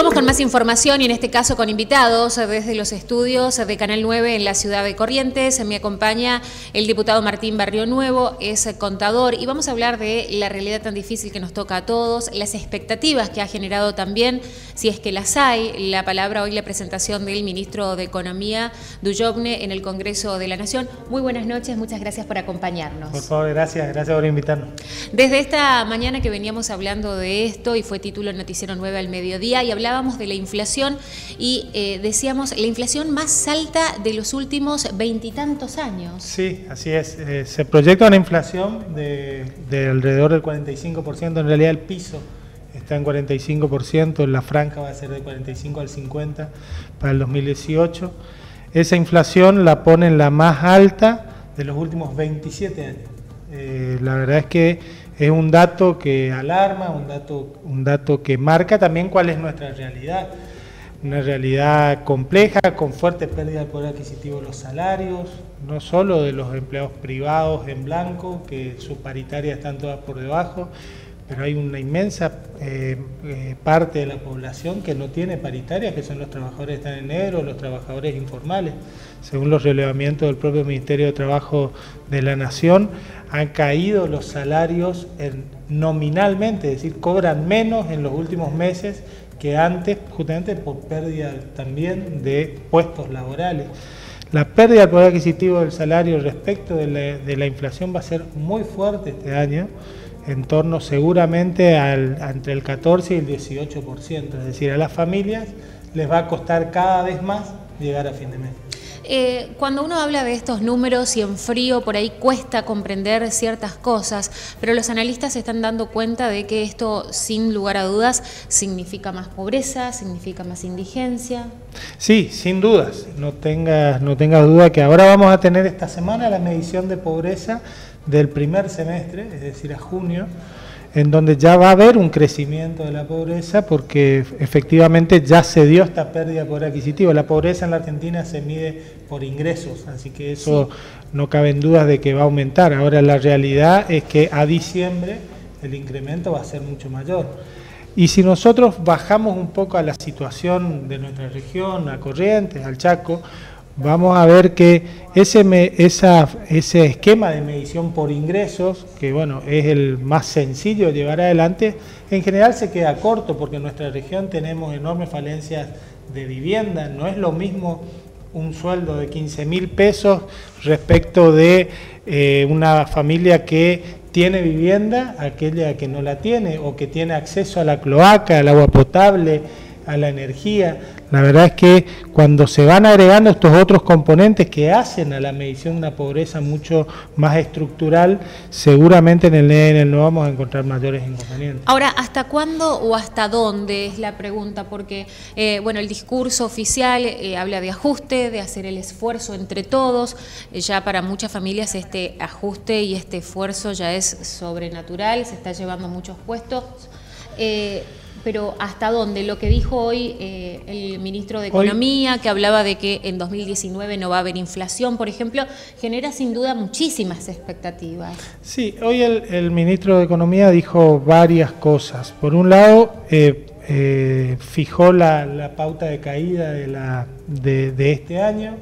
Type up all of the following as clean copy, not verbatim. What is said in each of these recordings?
Vamos con más información y en este caso con invitados desde los estudios de Canal 9 en la ciudad de Corrientes. Me acompaña el diputado Martín Barrio Nuevo, es contador, y vamos a hablar de la realidad tan difícil que nos toca a todos, las expectativas que ha generado también, si es que las hay, la palabra hoy, la presentación del ministro de Economía, Dujovne, en el Congreso de la Nación. Muy buenas noches, muchas gracias por acompañarnos. Por favor, gracias por invitarnos. Desde esta mañana que veníamos hablando de esto, y fue título en Noticiero 9 al mediodía, y hablábamos de la inflación y decíamos la inflación más alta de los últimos veintitantos años. Sí, así es. Se proyecta una inflación de alrededor del 45%. En realidad el piso está en 45%, la franja va a ser de 45 al 50 para el 2018. Esa inflación la ponen la más alta de los últimos 27 años. La verdad es que es un dato que alarma, un dato que marca también cuál es nuestra realidad. Una realidad compleja, con fuerte pérdida del poder adquisitivo de los salarios, no solo de los empleados privados en blanco, que sus paritarias están todas por debajo, pero hay una inmensa parte de la población que no tiene paritarias, que son los trabajadores que están en negro, los trabajadores informales. Según los relevamientos del propio Ministerio de Trabajo de la Nación, han caído los salarios nominalmente, es decir, cobran menos en los últimos meses que antes, justamente por pérdida también de puestos laborales. La pérdida del poder adquisitivo del salario respecto de la inflación va a ser muy fuerte este año, en torno seguramente entre el 14 y el 18%, es decir, a las familias les va a costar cada vez más llegar a fin de mes. Cuando uno habla de estos números y en frío por ahí cuesta comprender ciertas cosas, pero los analistas se están dando cuenta de que esto sin lugar a dudas significa más pobreza, significa más indigencia. Sí, sin dudas, no tengas duda que ahora vamos a tener esta semana la medición de pobreza del primer semestre, es decir, a junio, en donde ya va a haber un crecimiento de la pobreza porque efectivamente ya se dio esta pérdida de poder adquisitivo. La pobreza en la Argentina se mide por ingresos, así que eso no cabe en dudas de que va a aumentar. Ahora la realidad es que a diciembre el incremento va a ser mucho mayor. Y si nosotros bajamos un poco a la situación de nuestra región, a Corrientes, al Chaco, vamos a ver que ese esquema de medición por ingresos, que bueno, es el más sencillo de llevar adelante, en general se queda corto porque en nuestra región tenemos enormes falencias de vivienda. No es lo mismo un sueldo de 15.000 pesos respecto de una familia que tiene vivienda, aquella que no la tiene o que tiene acceso a la cloaca, al agua potable, a la energía. La verdad es que cuando se van agregando estos otros componentes que hacen a la medición de una pobreza mucho más estructural, seguramente en el ENL no vamos a encontrar mayores inconvenientes. Ahora, ¿hasta cuándo o hasta dónde es la pregunta? Porque, bueno, el discurso oficial habla de ajuste, de hacer el esfuerzo entre todos. Ya para muchas familias este ajuste y este esfuerzo ya es sobrenatural, se está llevando muchos puestos. Pero ¿hasta dónde? Lo que dijo hoy el ministro de Economía, que hablaba de que en 2019 no va a haber inflación, por ejemplo, genera sin duda muchísimas expectativas. Sí, hoy el ministro de Economía dijo varias cosas. Por un lado, fijó la pauta de caída de este año.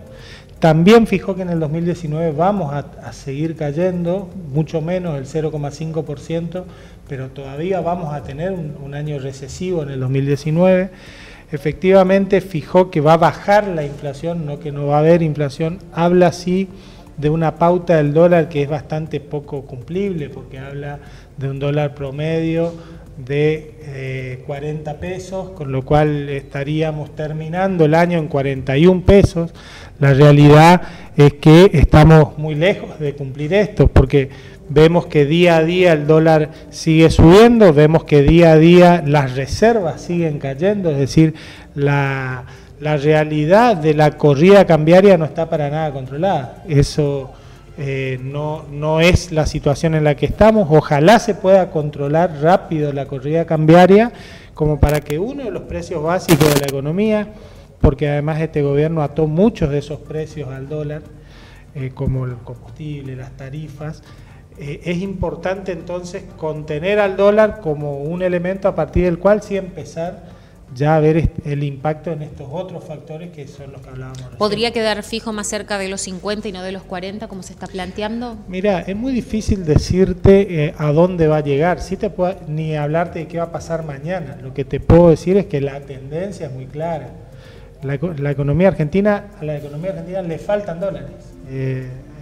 También fijó que en el 2019 vamos a seguir cayendo, mucho menos el 0,5%, pero todavía vamos a tener un año recesivo en el 2019. Efectivamente fijó que va a bajar la inflación, no que no va a haber inflación. Habla así de una pauta del dólar que es bastante poco cumplible, porque habla de un dólar promedio de 40 pesos, con lo cual estaríamos terminando el año en 41 pesos. La realidad es que estamos muy lejos de cumplir esto, porque vemos que día a día el dólar sigue subiendo, vemos que día a día las reservas siguen cayendo, es decir, la realidad de la corrida cambiaria no está para nada controlada. Eso no es la situación en la que estamos. Ojalá se pueda controlar rápido la corrida cambiaria, como para que uno de los precios básicos de la economía, porque además este gobierno ató muchos de esos precios al dólar, como el combustible, las tarifas, es importante entonces contener al dólar como un elemento a partir del cual sí empezar ya ver el impacto en estos otros factores que son los que hablábamos recién. ¿Podría quedar fijo más cerca de los 50 y no de los 40, como se está planteando? Mira, es muy difícil decirte a dónde va a llegar, ni hablarte de qué va a pasar mañana. Lo que te puedo decir es que la tendencia es muy clara. A la economía argentina le faltan dólares.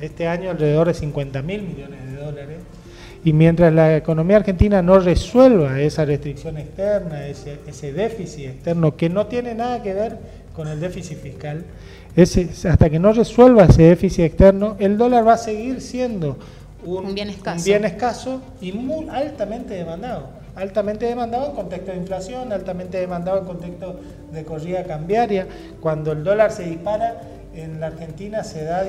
Este año alrededor de 50.000 millones de dólares. Y mientras la economía argentina no resuelva esa restricción externa, ese déficit externo, que no tiene nada que ver con el déficit fiscal, hasta que no resuelva ese déficit externo, el dólar va a seguir siendo un bien escaso y muy altamente demandado en contexto de inflación, altamente demandado en contexto de corrida cambiaria. Cuando el dólar se dispara, en la Argentina se da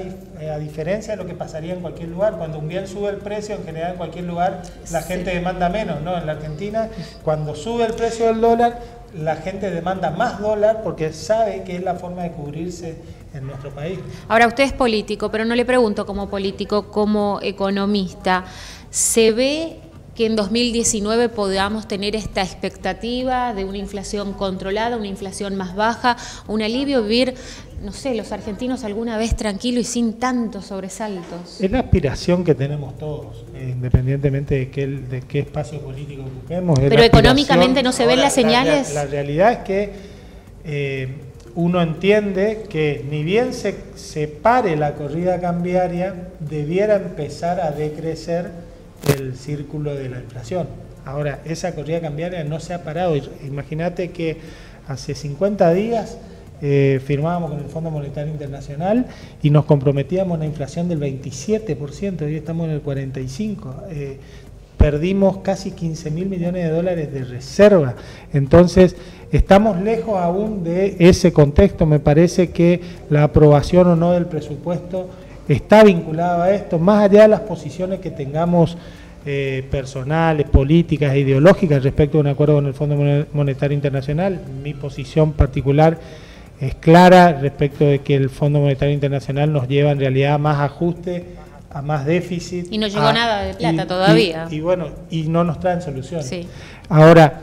a diferencia de lo que pasaría en cualquier lugar. Cuando un bien sube el precio, en general en cualquier lugar la gente demanda menos, ¿no? En la Argentina, cuando sube el precio del dólar, la gente demanda más dólar porque sabe que es la forma de cubrirse en nuestro país. Ahora, usted es político, pero no le pregunto como político, como economista. ¿Se ve que en 2019 podamos tener esta expectativa de una inflación controlada, una inflación más baja, un alivio, vivir, no sé, los argentinos alguna vez tranquilos y sin tantos sobresaltos? Es la aspiración que tenemos todos, independientemente de qué espacio político ocupemos. Pero económicamente no se ven las señales. La realidad es que uno entiende que ni bien se pare la corrida cambiaria, debiera empezar a decrecer el círculo de la inflación. Ahora, esa corrida cambiaria no se ha parado. Imagínate que hace 50 días firmábamos con el Fondo Monetario Internacional y nos comprometíamos a una inflación del 27%, hoy estamos en el 45%. Perdimos casi 15.000 millones de dólares de reserva. Entonces, estamos lejos aún de ese contexto. Me parece que la aprobación o no del presupuesto está vinculado a esto, más allá de las posiciones que tengamos personales, políticas e ideológicas respecto a un acuerdo con el Fondo Monetario Internacional. Mi posición particular es clara respecto de que el Fondo Monetario Internacional nos lleva en realidad a más ajuste, a más déficit. Y no llegó nada de plata todavía. Y no nos traen soluciones. Sí. Ahora,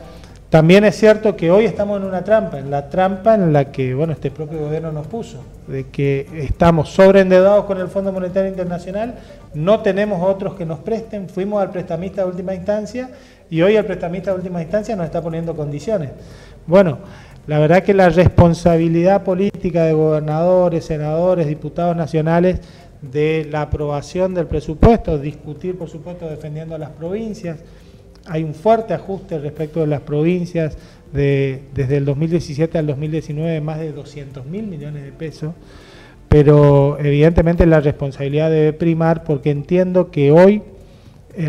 también es cierto que hoy estamos en una trampa, en la que este propio gobierno nos puso, de que estamos sobreendeudados con el Fondo Monetario Internacional, no tenemos otros que nos presten, fuimos al prestamista de última instancia y hoy el prestamista de última instancia nos está poniendo condiciones. Bueno, la verdad que la responsabilidad política de gobernadores, senadores, diputados nacionales de la aprobación del presupuesto, discutir por supuesto defendiendo a las provincias. Hay un fuerte ajuste respecto de las provincias desde el 2017 al 2019, más de 200.000 millones de pesos, pero evidentemente la responsabilidad debe primar porque entiendo que hoy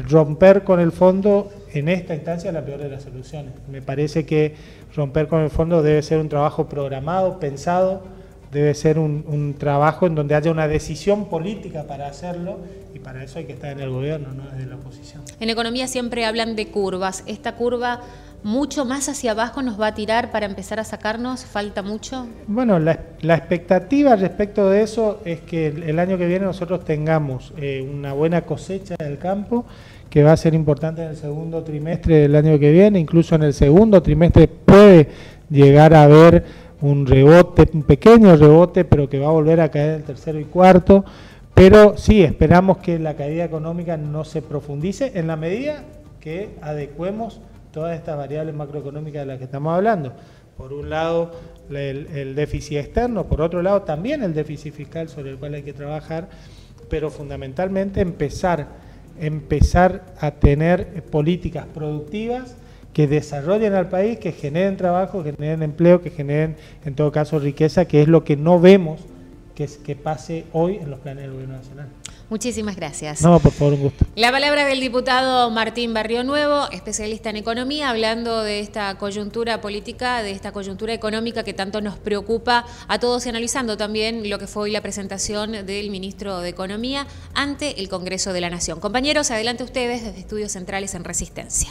romper con el fondo en esta instancia es la peor de las soluciones. Me parece que romper con el fondo debe ser un trabajo programado, pensado, debe ser un trabajo en donde haya una decisión política para hacerlo y para eso hay que estar en el gobierno, no desde la oposición. En economía siempre hablan de curvas. ¿Esta curva mucho más hacia abajo nos va a tirar para empezar a sacarnos? ¿Falta mucho? Bueno, la expectativa respecto de eso es que el año que viene nosotros tengamos una buena cosecha del campo, que va a ser importante en el segundo trimestre del año que viene, incluso en el segundo trimestre puede llegar a haber un rebote, un pequeño rebote, pero que va a volver a caer en el tercero y cuarto. Pero sí, esperamos que la caída económica no se profundice en la medida que adecuemos todas estas variables macroeconómicas de las que estamos hablando. Por un lado, el déficit externo, por otro lado, también el déficit fiscal sobre el cual hay que trabajar, pero fundamentalmente empezar a tener políticas productivas que desarrollen al país, que generen trabajo, que generen empleo, que generen, en todo caso, riqueza, que es lo que no vemos que pase hoy en los planes del Gobierno Nacional. Muchísimas gracias. No, por favor, un gusto. La palabra del diputado Martín Barrionuevo, especialista en economía, hablando de esta coyuntura política, de esta coyuntura económica que tanto nos preocupa a todos y analizando también lo que fue hoy la presentación del ministro de Economía ante el Congreso de la Nación. Compañeros, adelante ustedes desde Estudios Centrales en Resistencia.